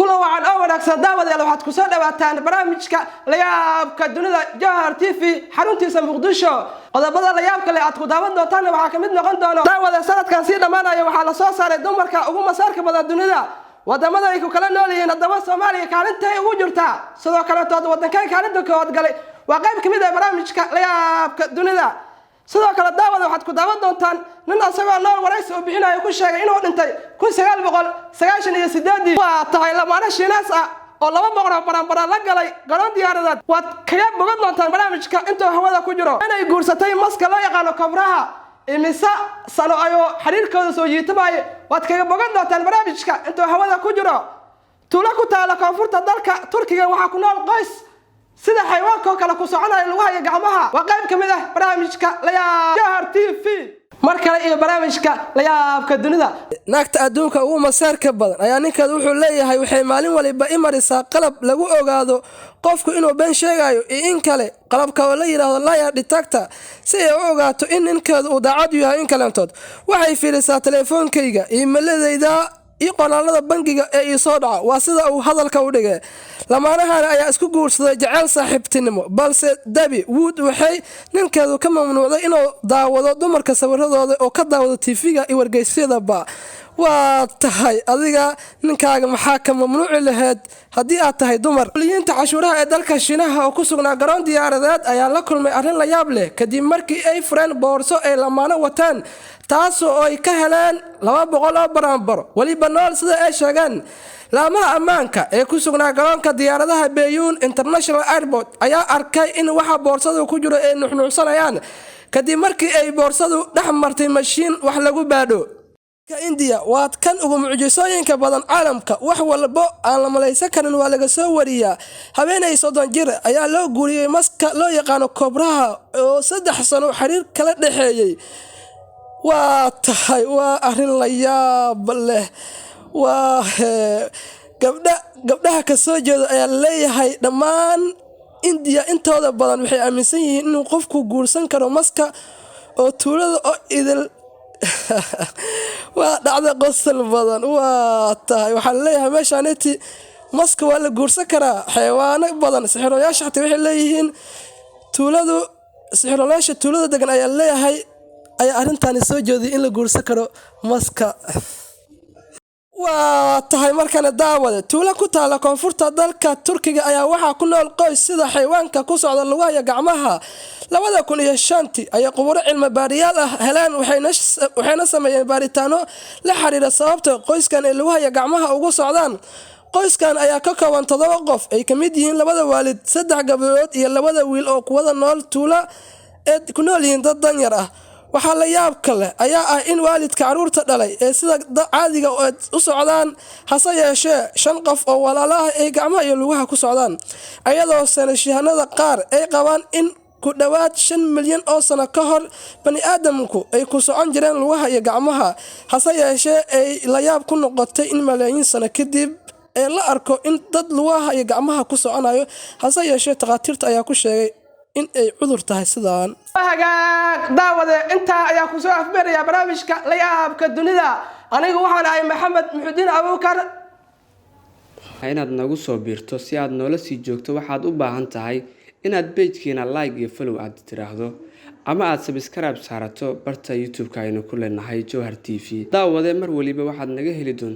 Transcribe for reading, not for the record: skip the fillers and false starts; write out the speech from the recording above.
كل وعن أول أكثر دعوة لو حتكسر دواتان برامجك لياب كدنيا جهر تيفي حرونتي سمقدشة هذا بدل لياب كله عتكو دعوة دوتان وحكمتنا قندنا دعوة سنة كان سيدا مانا يوحنا صار الدمر كأقوم مسارك بدل الدنيا wadamada ay ku kala nool yihiin hadaba Soomaaliya kaalinta ay ugu jirtaa sidoo kale wadanka kaalinta kood galay waa qayb kamid ah barnaamijka layaabka dunida sidoo kale daawada waxaad ku daawan doontaan nin asagoo nool waraysi oo bixinayo ku sheegay inuu dhintay 1998 waa tahay lamaana shiinaas ah oo laba boqor baranbara la galay garoon diyaaradeed waad kaga bogan doontaan barnaamijka inta hawada ku jiro inay guursatay maska loo yaqaan kabraha imisa sano ayo xiriirkooda soo jiitay waad kaga bogan doontaan barnaamijka inta hawada ku jiro tuula ku taala koonfurta dalka Turkiga waxa ku nool qoys sida xayawaanka kala ku soconaya lagu hayo gacmaha waa qayb kamid ah barnaamijka Layaab TV markale iyo barnaamijka layaabka dunida naagta adduunka ugu masaarka badan ayaa ninkeedu wuxuu leeyahay waxay maalin waliba imarisaa qalab lagu ogaado qofku inuu been sheegayo in kale qalabka oo la yiraahdo lie detector si ay u ogaato in ninkeedu uu daacad yahay in kalantood waxay fiirisaa telefoonkayga email-adayda iyo qonaalada bangiga ee soo dhaca waa sida uu hadalka u dhigay lamaanahan ayaa isku guursaday jacayl saaxiibtinimo balse Dabi Wood waxay ninkeedu ka mamnuucday inuu daawado dumarka sawiradooda oo ka daawado TV-ga iyo wargeysyada waa tahay adiga ninkaaga maxaa ka mamnuuci lahayd haddii aad tahay dumar liinta cashuuraha ee dalka Shiinaha oo ku sugnaa garoon diyaaradeed ayaa la kulmay arrin la yaab leh kadib markii ay fureen boorso ay lamaano wataan taasoo ay ka heleen 200 baranbaro waliba nool sida ay sheegaan laamaha ammaanka ee ku sugnaa garoonka diyaaradaha Beijing International Airport ayaa arkay in waxa boorsadu ku jiro ay nuxnuuxsanayaan kadib markii ay boorsadu dhex martay mashiin wax lagu baadho India waa kan ugu mucjisooyinka badan caalamka wax walba aan la malaysan karin waa laga soo wariyaa habeenay 30 jir ayaa loo guuriyay maska loo yaqaan kobraha oo 3 sano xiriir kala dhaxeeyay waa tahay waa arrin la yaab leh waa gabdhaha ka soo jeedo ayaa leeyahay dhammaan India intooda badan waxay aaminsan yihiin inuu qofku guursan karo maska oo tuulada oo idil waa dhacda qosol badan waa tahay waxa leeyahay meeshaaniti maska waa la guursan karaa xayawaano badan sixirooyaasha xataa waxay leeyihiin sixirooyaasha tuulada degan ayaa leeyahay ay arrintan soo jeeday in la guursan karo maska waa tahay markana daawada tuula ku taala koonfurta dalka Turkiga ayaa waxa ku nool qoys sida xayawaanka ku socda lagu hayo gacmaha 2005 ayaa quburo cilmi baariyaal ah helaan waxayna sameeyeen baaritaano la xiriira sababta qoyskan ee lagu hayo gacmaha ugu socdaan qoyskan ayaa ka kooban 7 qof ay kamid yihiin labada waalid 3 gabdhood iyo labada wiil oo kuwada nool tuula ee ku nool yihiin dad danyar ah waxa la yaab kale ayaa ah in waalidka caruurta dhalay ee sida caadiga u socdaan hase yeeshee 5 qof oo walaalaha ay gacmaha iyo lugaha ku socdaan ayadoo sanashihanada qaar ay qabaan in ku dhawaad 5 milyan oo sano ka hor bani aadamku ay ku socon jireen lugaha iyo gacmaha hase yeeshee ay la yaab ku noqotay in malaayiin sano kadib ee la arko in dad lugaha iyo gacmaha ku soconayo hase yeeshee takhaatiirta ayaa ku sheegay in ay cudur tahay sidaan daawada inta ayaa ku soo afbeeraya barnaamijka layaabka dunida anigu waxaan ahay Maxamed Muxudiin Abuukar inaad nagu soo biirto si aad noola sii joogto waxaad u baahan tahay inaad page-keena like iyo follow aad tiraahdo ama aad subscribe saarato barta YouTube-ka aynu ku leenahay Jawhar TV daawade mar waliba waxaad naga heli doontaa